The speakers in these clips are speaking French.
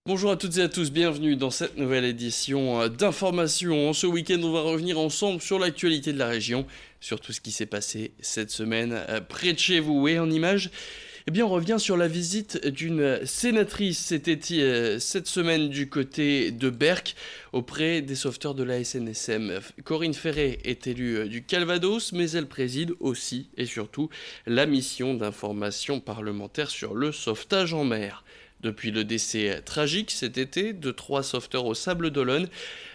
Bonjour à toutes et à tous, bienvenue dans cette nouvelle édition d'information. Ce week-end, on va revenir ensemble sur l'actualité de la région, sur tout ce qui s'est passé cette semaine près de chez vous. Et en images, on revient sur la visite d'une sénatrice. C'était cette semaine du côté de Berck, auprès des sauveteurs de la SNSM. Corinne Ferré est élue du Calvados, mais elle préside aussi et surtout la mission d'information parlementaire sur le sauvetage en mer. Depuis le décès tragique cet été de 3 sauveteurs au Sable d'Olonne,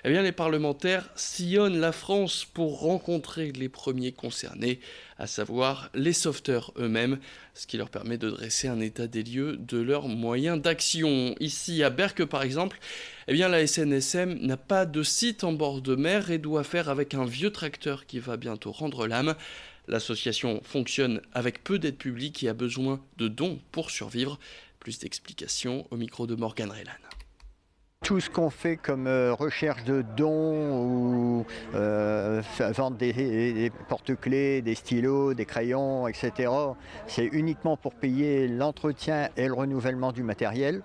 les parlementaires sillonnent la France pour rencontrer les premiers concernés, à savoir les sauveteurs eux-mêmes, ce qui leur permet de dresser un état des lieux de leurs moyens d'action. Ici à Berck par exemple, la SNSM n'a pas de site en bord de mer et doit faire avec un vieux tracteur qui va bientôt rendre l'âme. L'association fonctionne avec peu d'aide publique et a besoin de dons pour survivre. Plus d'explications au micro de Morgane Reylan. Tout ce qu'on fait comme recherche de dons ou vendre des porte-clés, des stylos, des crayons, etc., c'est uniquement pour payer l'entretien et le renouvellement du matériel.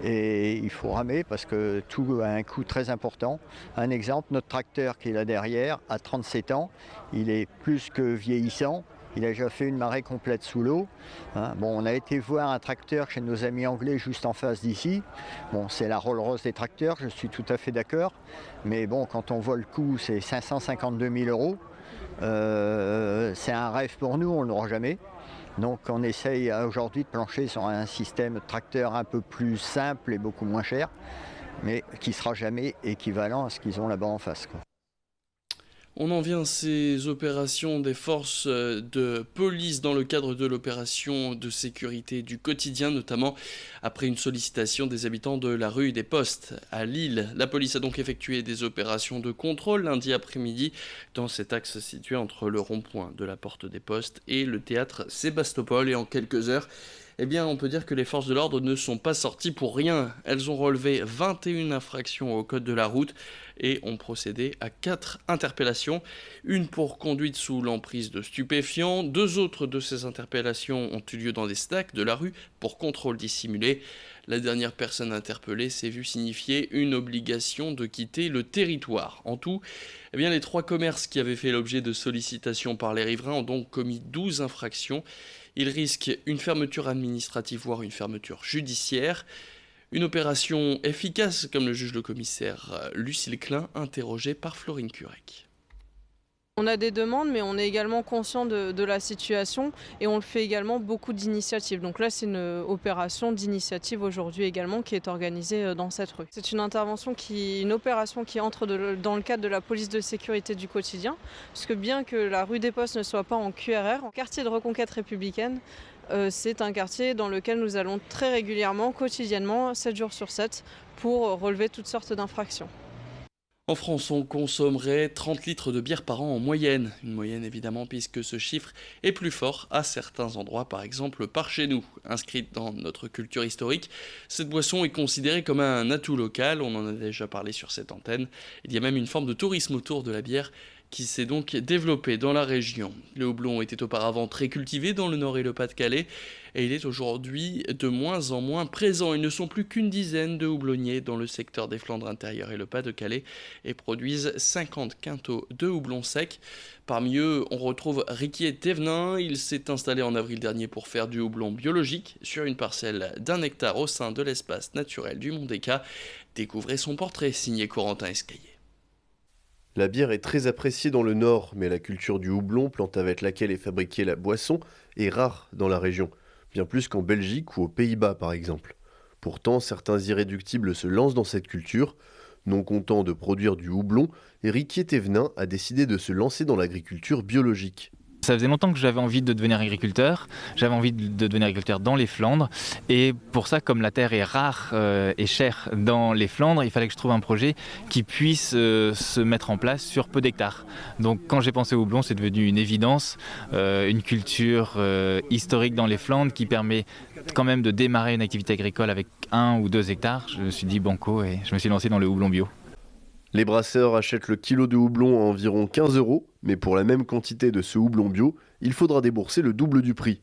Et il faut ramer parce que tout a un coût très important. Un exemple, notre tracteur qui est là derrière a 37 ans, il est plus que vieillissant. Il a déjà fait une marée complète sous l'eau. On a été voir un tracteur chez nos amis anglais juste en face d'ici. C'est la Rolls-Royce des tracteurs, je suis tout à fait d'accord. Mais quand on voit le coût, c'est 552 000 euros. C'est un rêve pour nous, on ne l'aura jamais. Donc on essaye aujourd'hui de plancher sur un système de tracteur un peu plus simple et beaucoup moins cher, mais qui ne sera jamais équivalent à ce qu'ils ont là-bas en face, quoi. On en vient à ces opérations des forces de police dans le cadre de l'opération de sécurité du quotidien, notamment après une sollicitation des habitants de la rue des Postes à Lille. La police a donc effectué des opérations de contrôle lundi après-midi dans cet axe situé entre le rond-point de la Porte des Postes et le théâtre Sébastopol. Et en quelques heures, on peut dire que les forces de l'ordre ne sont pas sorties pour rien. Elles ont relevé 21 infractions au code de la route et ont procédé à 4 interpellations. Une pour conduite sous l'emprise de stupéfiants. 2 autres de ces interpellations ont eu lieu dans des stacks de la rue pour contrôle dissimulé. La dernière personne interpellée s'est vue signifier une obligation de quitter le territoire. En tout, les 3 commerces qui avaient fait l'objet de sollicitations par les riverains ont donc commis 12 infractions. Ils risquent une fermeture administrative, voire une fermeture judiciaire. Une opération efficace, comme le juge le commissaire Lucille Klein, interrogée par Florine Curec. On a des demandes, mais on est également conscient de la situation et on le fait également beaucoup d'initiatives. Donc là, c'est une opération d'initiative aujourd'hui également qui est organisée dans cette rue. C'est une opération qui entre dans le cadre de la police de sécurité du quotidien, puisque bien que la rue des Postes ne soit pas en QRR, en quartier de reconquête républicaine, c'est un quartier dans lequel nous allons très régulièrement, quotidiennement, 7 jours sur 7, pour relever toutes sortes d'infractions. En France, on consommerait 30 litres de bière par an en moyenne. Une moyenne évidemment puisque ce chiffre est plus fort à certains endroits, par exemple par chez nous. Inscrite dans notre culture historique, cette boisson est considérée comme un atout local, on en a déjà parlé sur cette antenne. Il y a même une forme de tourisme autour de la bière qui s'est donc développé dans la région. Le houblon était auparavant très cultivé dans le Nord et le Pas-de-Calais, et il est aujourd'hui de moins en moins présent. Ils ne sont plus qu'une dizaine de houblonniers dans le secteur des Flandres intérieures et le Pas-de-Calais, et produisent 50 quintaux de houblon sec. Parmi eux, on retrouve Riquier Thévenin. Il s'est installé en avril dernier pour faire du houblon biologique sur une parcelle d'1 hectare au sein de l'espace naturel du Mont des Cats. Découvrez son portrait signé Corentin Escaillé. La bière est très appréciée dans le Nord, mais la culture du houblon, plante avec laquelle est fabriquée la boisson, est rare dans la région, bien plus qu'en Belgique ou aux Pays-Bas par exemple. Pourtant, certains irréductibles se lancent dans cette culture. Non content de produire du houblon, Riquier Thévenin a décidé de se lancer dans l'agriculture biologique. Ça faisait longtemps que j'avais envie de devenir agriculteur. J'avais envie de devenir agriculteur dans les Flandres. Et pour ça, comme la terre est rare et chère dans les Flandres, il fallait que je trouve un projet qui puisse se mettre en place sur peu d'hectares. Donc quand j'ai pensé au houblon, c'est devenu une évidence, une culture historique dans les Flandres qui permet quand même de démarrer une activité agricole avec 1 ou 2 hectares. Je me suis dit banco et je me suis lancé dans le houblon bio. Les brasseurs achètent le kilo de houblon à environ 15 €, mais pour la même quantité de ce houblon bio, il faudra débourser le double du prix.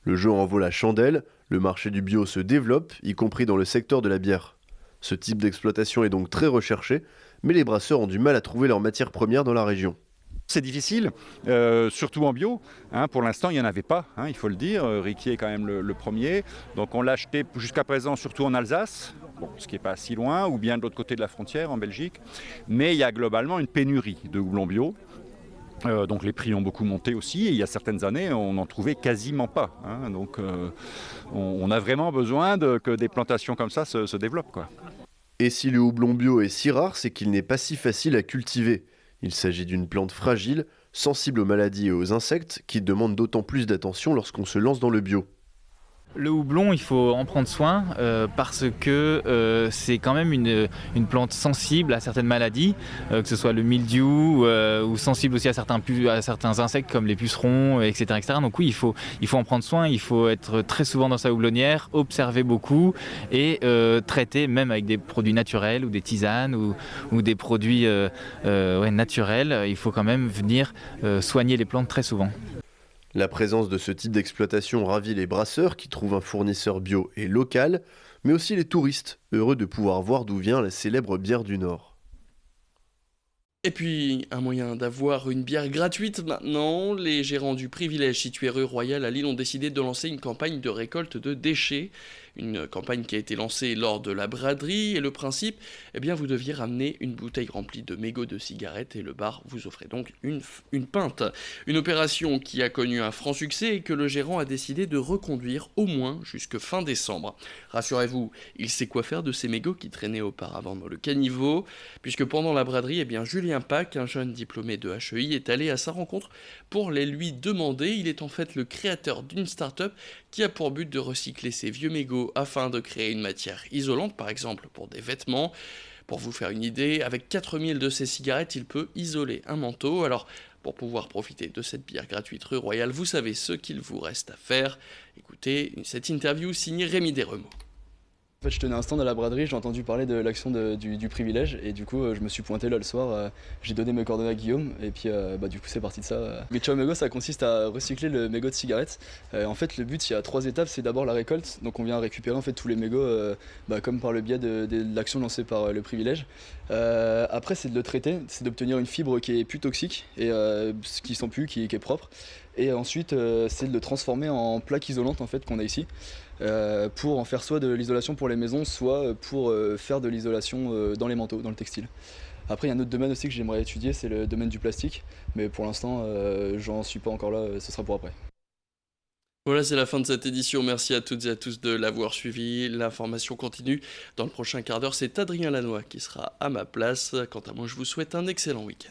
Le jeu en vaut la chandelle, Le marché du bio se développe, y compris dans le secteur de la bière. Ce type d'exploitation est donc très recherché, mais les brasseurs ont du mal à trouver leurs matières premières dans la région. C'est difficile, surtout en bio. Pour l'instant, il n'y en avait pas, il faut le dire. Riquier est quand même le premier. Donc on l'a acheté jusqu'à présent surtout en Alsace, ce qui n'est pas si loin, ou bien de l'autre côté de la frontière, en Belgique. Mais il y a globalement une pénurie de houblon bio. Donc les prix ont beaucoup monté aussi. Et il y a certaines années, on n'en trouvait quasiment pas. Donc on a vraiment besoin que des plantations comme ça se développent, quoi. Et si le houblon bio est si rare, c'est qu'il n'est pas si facile à cultiver. Il s'agit d'une plante fragile, sensible aux maladies et aux insectes, qui demande d'autant plus d'attention lorsqu'on se lance dans le bio. Le houblon, il faut en prendre soin parce que c'est quand même une plante sensible à certaines maladies, que ce soit le mildiou ou sensible aussi à certains insectes comme les pucerons, etc., etc. Donc oui, il faut en prendre soin, il faut être très souvent dans sa houblonnière, observer beaucoup et traiter même avec des produits naturels ou des tisanes ou des produits naturels. Il faut quand même venir soigner les plantes très souvent. La présence de ce type d'exploitation ravit les brasseurs qui trouvent un fournisseur bio et local, mais aussi les touristes, heureux de pouvoir voir d'où vient la célèbre bière du Nord. Et puis, un moyen d'avoir une bière gratuite maintenant, les gérants du privilège situé rue Royale à Lille ont décidé de lancer une campagne de récolte de déchets. Une campagne qui a été lancée lors de la braderie, et le principe, vous deviez ramener une bouteille remplie de mégots de cigarettes et le bar vous offrait donc une pinte. Une opération qui a connu un franc succès et que le gérant a décidé de reconduire au moins jusque fin décembre. Rassurez-vous, il sait quoi faire de ces mégots qui traînaient auparavant dans le caniveau, puisque pendant la braderie, Julien Pack, un jeune diplômé de HEI, est allé à sa rencontre pour les lui demander. Il est en fait le créateur d'une start-up qui a pour but de recycler ces vieux mégots afin de créer une matière isolante, par exemple pour des vêtements. Pour vous faire une idée, avec 4000 de ces cigarettes, il peut isoler un manteau. Alors, pour pouvoir profiter de cette bière gratuite rue Royale, vous savez ce qu'il vous reste à faire. Écoutez cette interview signée Rémi Desremaux. En fait, je tenais un stand à la braderie, j'ai entendu parler de l'action du privilège et du coup je me suis pointé là le soir, j'ai donné mes coordonnées à Guillaume et puis du coup c'est parti de ça. Le Ciao Mégot, ça consiste à recycler le mégot de cigarette. En fait le but, il y a 3 étapes, c'est d'abord la récolte, donc on vient récupérer en fait tous les mégots comme par le biais de l'action lancée par le privilège. Après c'est de le traiter, c'est d'obtenir une fibre qui est plus toxique et qui sent plus, qui est propre. Et ensuite c'est de le transformer en plaque isolante en fait qu'on a ici. Pour en faire soit de l'isolation pour les maisons, soit pour faire de l'isolation dans les manteaux, dans le textile. Après il y a un autre domaine aussi que j'aimerais étudier, c'est le domaine du plastique, mais pour l'instant j'en suis pas encore là, ce sera pour après. Voilà, c'est la fin de cette édition. Merci à toutes et à tous de l'avoir suivi. L'information continue. Dans le prochain quart d'heure, c'est Adrien Lannoy qui sera à ma place. Quant à moi, je vous souhaite un excellent week-end.